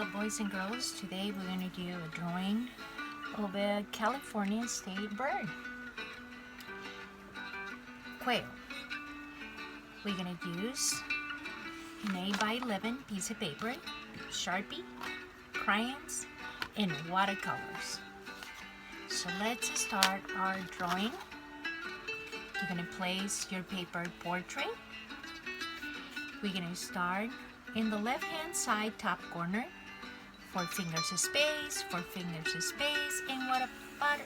Hello boys and girls, today we're going to do a drawing of a California state bird, quail. We're going to use an 8x11 piece of paper, Sharpie, crayons, and watercolors. So let's start our drawing. You're going to place your paper portrait. We're going to start in the left hand side top corner, 4 fingers space, 4 fingers space, and what about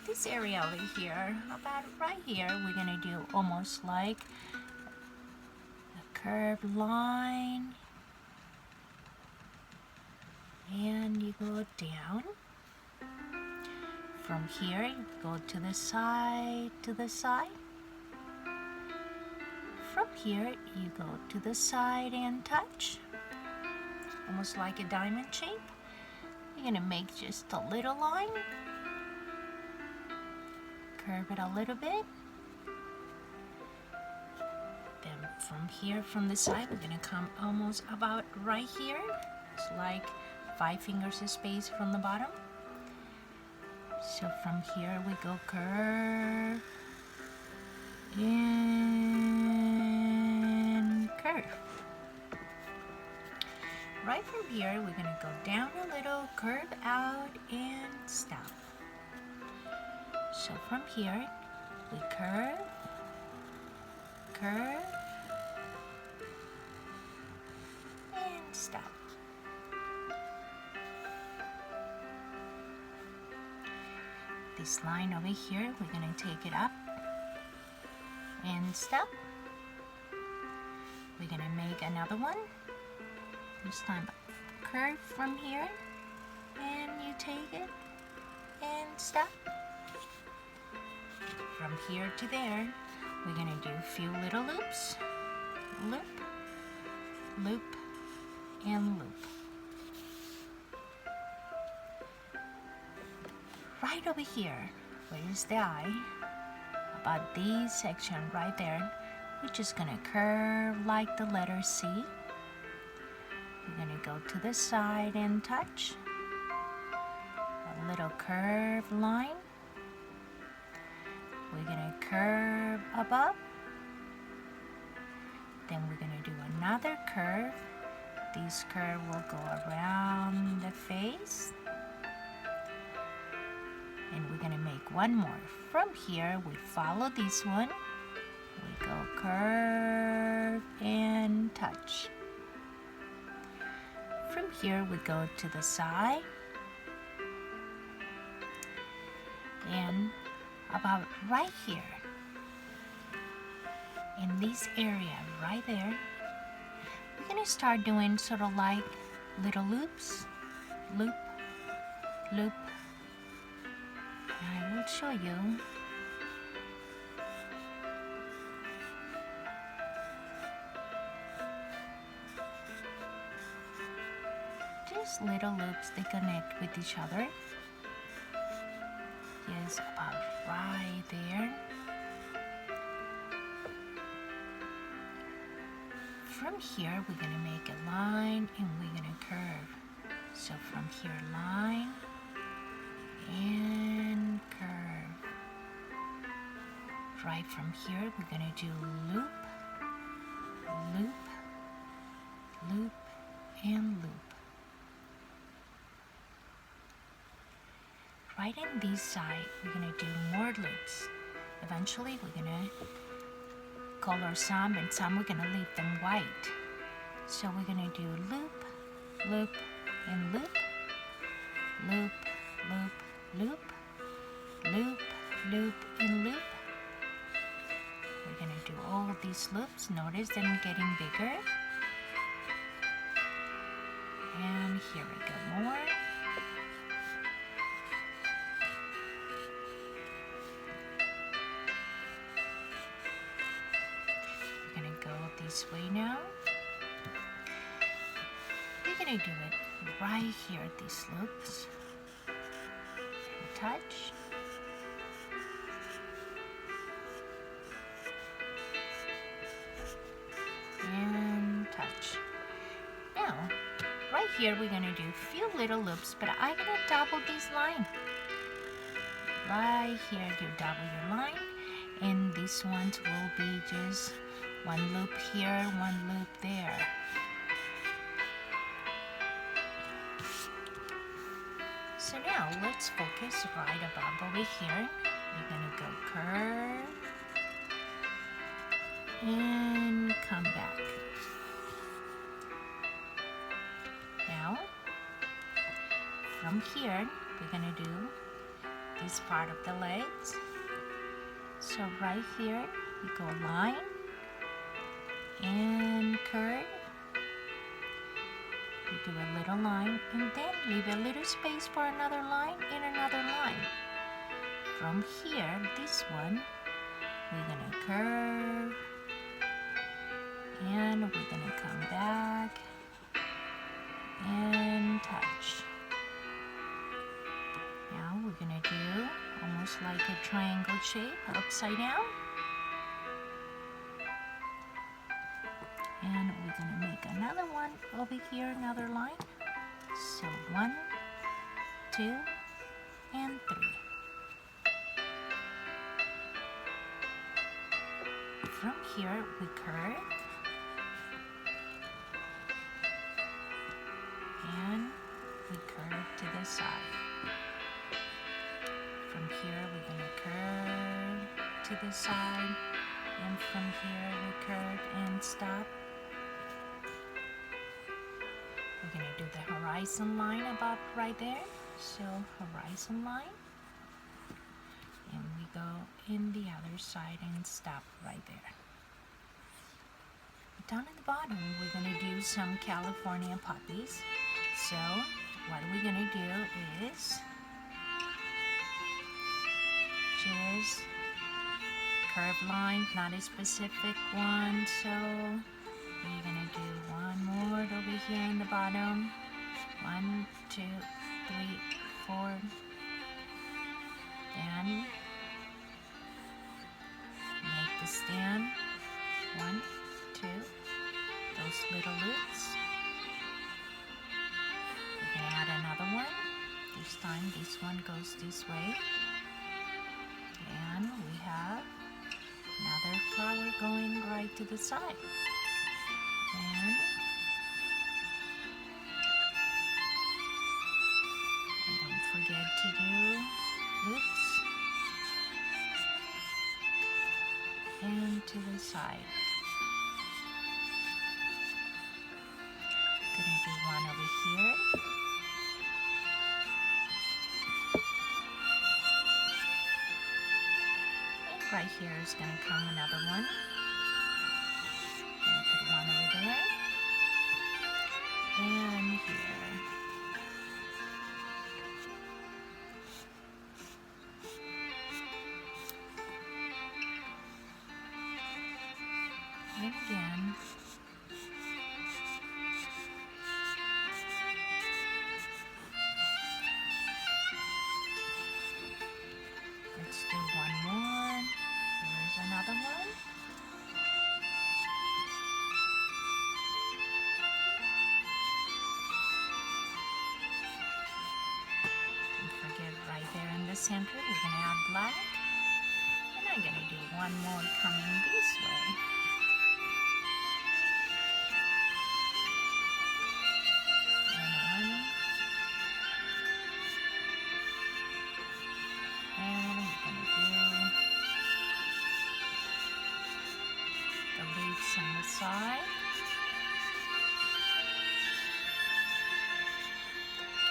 this area over here? About right here, we're gonna do almost like a curved line, and you go down. From here, you go to the side, From here, you go to the side and touch, almost like a diamond shape. You're gonna make just a little line, curve it a little bit. Then from here, from the side, we're gonna come almost about right here. It's like 5 fingers space from the bottom. So from here we go curve and curve. Right from here, we're going to go down a little, curve out, and stop. So from here, we curve, and stop. This line over here, we're going to take it up and stop. We're going to make another one. This time curve from here, and you take it and stop. From here to there, we're going to do a few little loops. Loop, loop, and loop. Right over here, where is the eye? About this section right there, we're just going to curve like the letter C. We're going to go to the side and touch. A little curved line. We're going to curve above. Then we're going to do another curve. This curve will go around the face. And we're going to make one more. From here, we follow this one. We go curve and touch. From here, we go to the side, and about right here, in this area right there, we're going to start doing sort of like little loops, loop, loop. And I will show you. Just little loops, they connect with each other. Yes, about right there. From here, we're going to make a line and we're going to curve. So from here, line and curve. Right from here, we're going to do loop, loop, loop, and loop. Right in this side, we're going to do more loops. Eventually, we're going to color some, and some we're going to leave them white. So we're going to do loop, loop, and loop, loop, loop, loop, loop, loop, and loop. We're going to do all these loops. Notice them getting bigger. And here we go, more. This way now. We're going to do it right here, these loops. And touch. And touch. Now, right here we're gonna do a few little loops, but I'm gonna double this line. Right here you double your line, and these ones will be just one loop here, one loop there. So now let's focus right above over here. We're gonna go curve and come back. Now, from here, we're gonna do this part of the legs. So right here, we go line and curve. We do a little line and then leave a little space for another line and another line. From here, this one, we're gonna curve and we're gonna come back and touch. Now we're gonna do almost like a triangle shape upside down. And we're gonna make another one over here, another line. So 1, 2, and 3. From here we curve and we curve to the side. From here we're gonna curve to the side, and from here we curve and stop. We're gonna do the horizon line about right there. So horizon line, and we go in the other side and stop right there. Down at the bottom, we're gonna do some California poppies. So what we're gonna do is just curved line, not a specific one. So we're gonna do one more over here in the bottom. 1, 2, 3, 4. Then make the stand. 1, 2. Those little loops. We're gonna add another one. This time this one goes this way. And we have another flower going right to the side. And don't forget to do loops and to the side. Gonna do one over here. And right here is gonna come another one. Gonna put one over there. And here. And again. Let's do one more. Here's another one. Don't forget right there in the center, we're going to add black. And I'm going to do one more coming this way. On the side,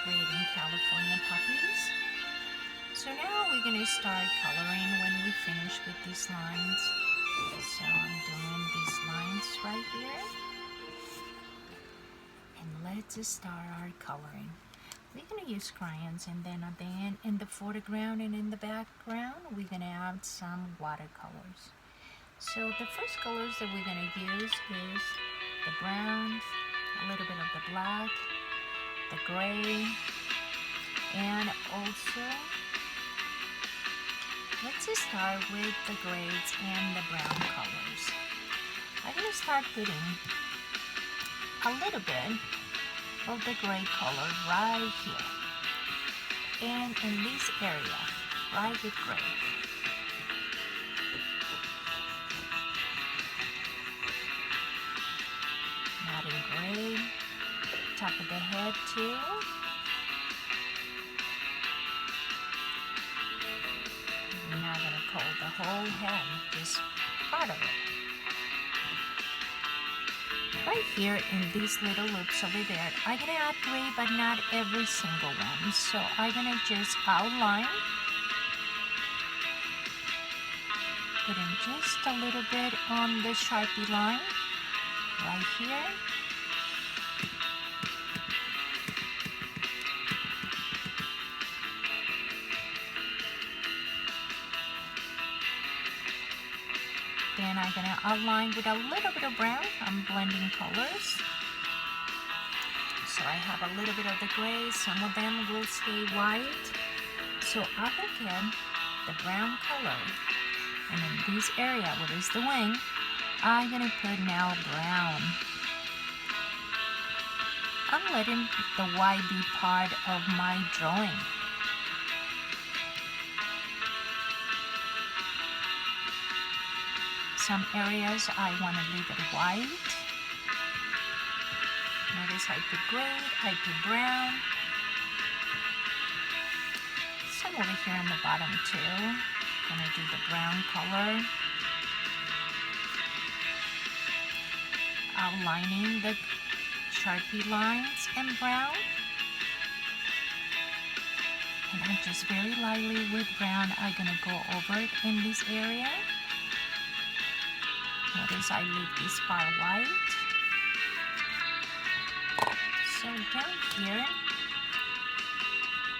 creating California poppies. So now we're going to start coloring when we finish with these lines. So I'm doing these lines right here, and let's start our coloring. We're going to use crayons, and then at the end, in the foreground and in the background, we're going to add some watercolors. So the first colors that we're going to use is the brown, a little bit of the black, the gray, and also let's just start with the grays and the brown colors. I'm going to start putting a little bit of the gray color right here. And in this area, right with gray. Adding gray, top of the head too. We're not going to coat the whole head, just part of it. Right here in these little loops over there, I'm going to add gray, but not every single one. So I'm going to just outline, putting just a little bit on the Sharpie line right here. Then I'm going to outline with a little bit of brown. I'm blending colors. So I have a little bit of the gray. Some of them will stay white. So I will get the brown color. And in this area, what is the wing, I'm going to put now brown. I'm letting the white be part of my drawing. Some areas I want to leave it white. Notice I put gray, I put brown. Some over here on the bottom too. Gonna do the brown color. Outlining the Sharpie lines in brown. And then just very lightly with brown, I'm gonna go over it in this area. Notice I leave this part white. So down here,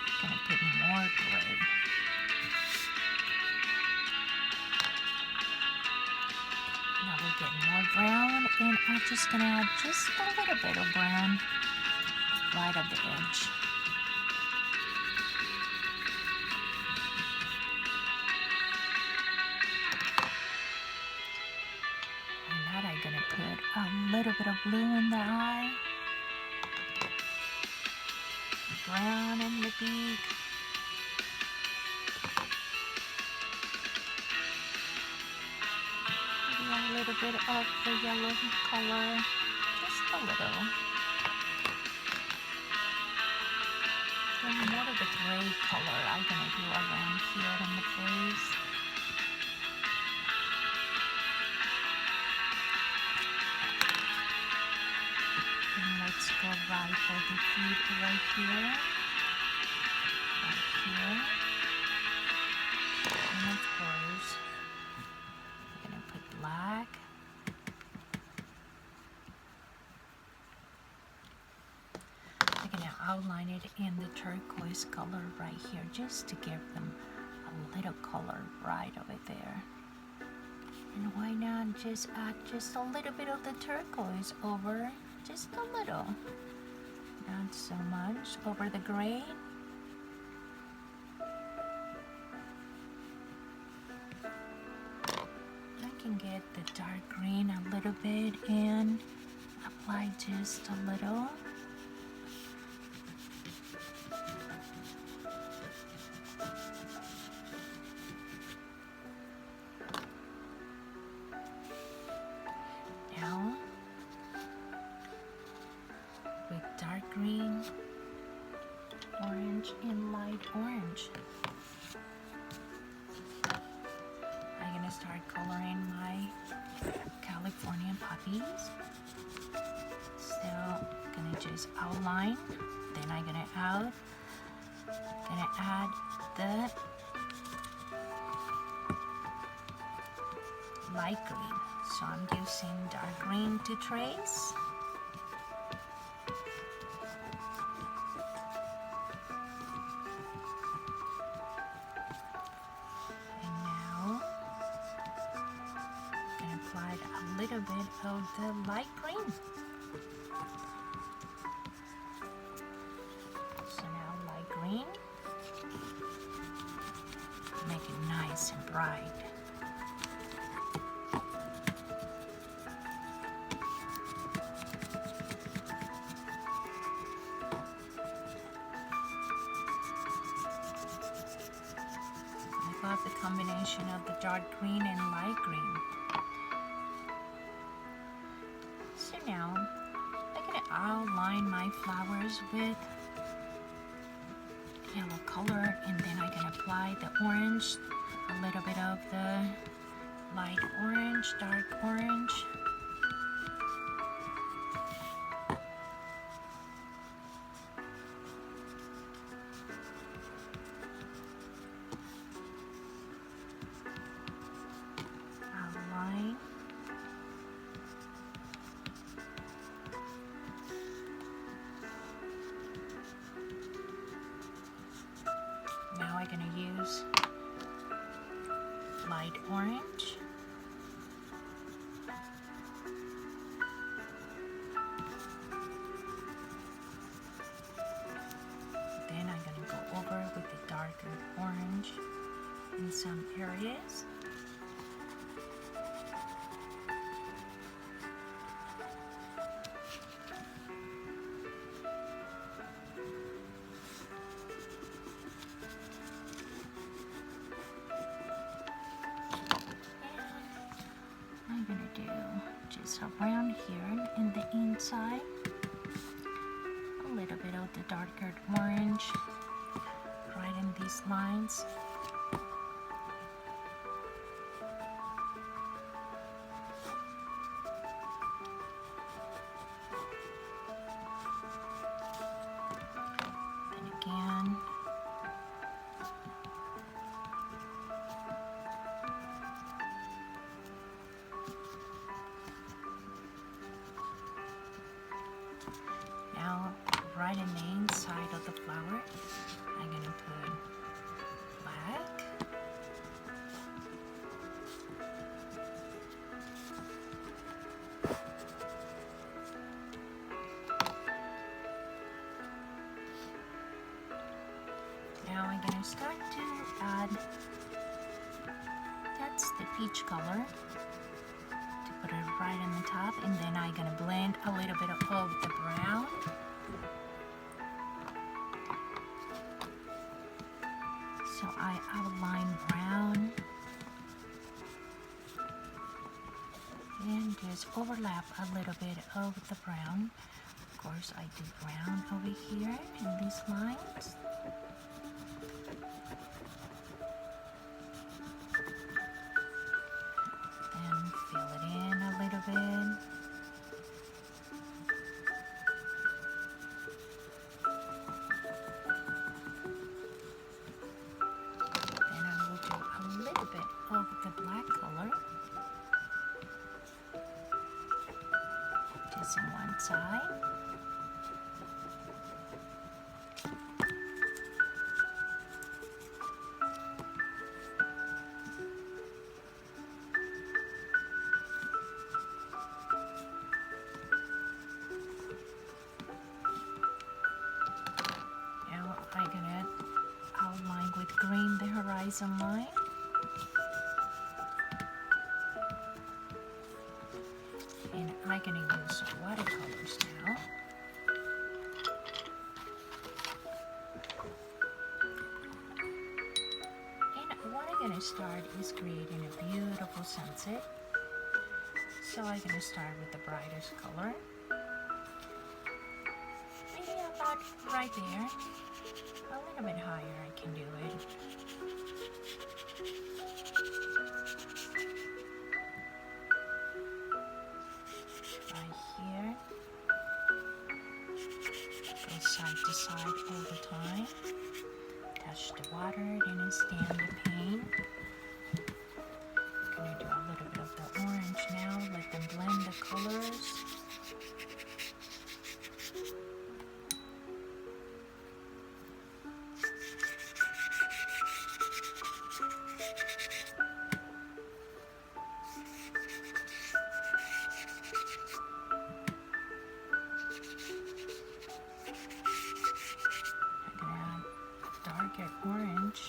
I'm gonna put more gray. Now we're getting more brown, and I'm just gonna add just a little bit of brown right at the edge. Put a little bit of blue in the eye, brown in the beak, maybe a little bit of the yellow color, just a little, and more of the gray color I'm going to do around here in the face. Let's go right for the feet right here, and of course, I'm going to put black. I'm going to outline it in the turquoise color right here, just to give them a little color right over there. And why not just add just a little bit of the turquoise over, just a little, not so much, over the gray. I can get the dark green a little bit and apply just a little. Now, with dark green, orange, and light orange, I'm gonna start coloring my California poppies. So I'm gonna just outline, then I'm gonna add the light green. So I'm using dark green to trace. And now I'm going to apply a little bit of the light green. So now light green, make it nice and bright. combination of the dark green and light green. So now I'm gonna outline my flowers with yellow color, and then I'm gonna apply the orange, a little bit of the light orange, dark orange. Outline. Now I'm gonna use light orange. Then I'm gonna go over with the darker orange in some areas. I'm gonna do just around here in the inside, a little bit of the darker orange right in these lines. Then again, now right in the inside of the flower, I'm gonna put black. Now I'm gonna start to add, that's the peach color, to put it right on the top, and then I'm gonna blend a little bit of the brown. So I outline brown and just overlap a little bit of the brown. Of course, I do brown over here in these lines. Then fill it in a little bit. Then I will do a little bit of the black color, just on one side. Now I'm gonna outline with green the horizon line. And I'm gonna use watercolors now. And what I'm gonna start is creating a beautiful sunset. So I'm gonna start with the brightest color. Maybe about right there. A little bit higher I can do it. Right here. Go side to side all the time. Touch the water, then stand the paint. Gonna do a little bit of the orange now. Let them blend the colors. Darker orange.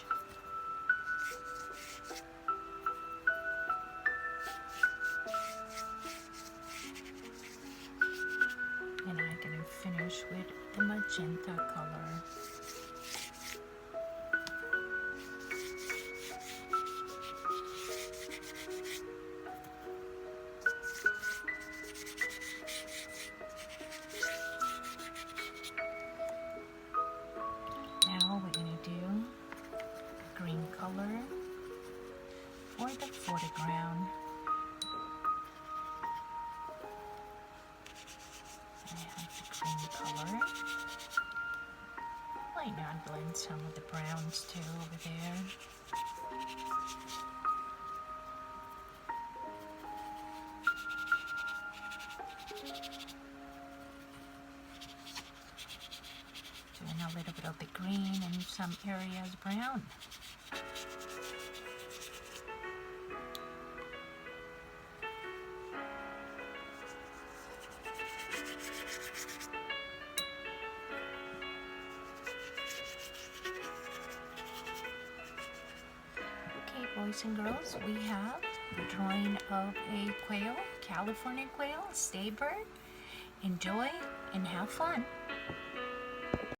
And I'm going to finish with the magenta color. the foreground. I have the cream color. Why not blend some of the browns too over there? Doing a little bit of the green and some areas brown. Okay, boys and girls, we have the drawing of a quail, California quail, stay bird. Enjoy and have fun.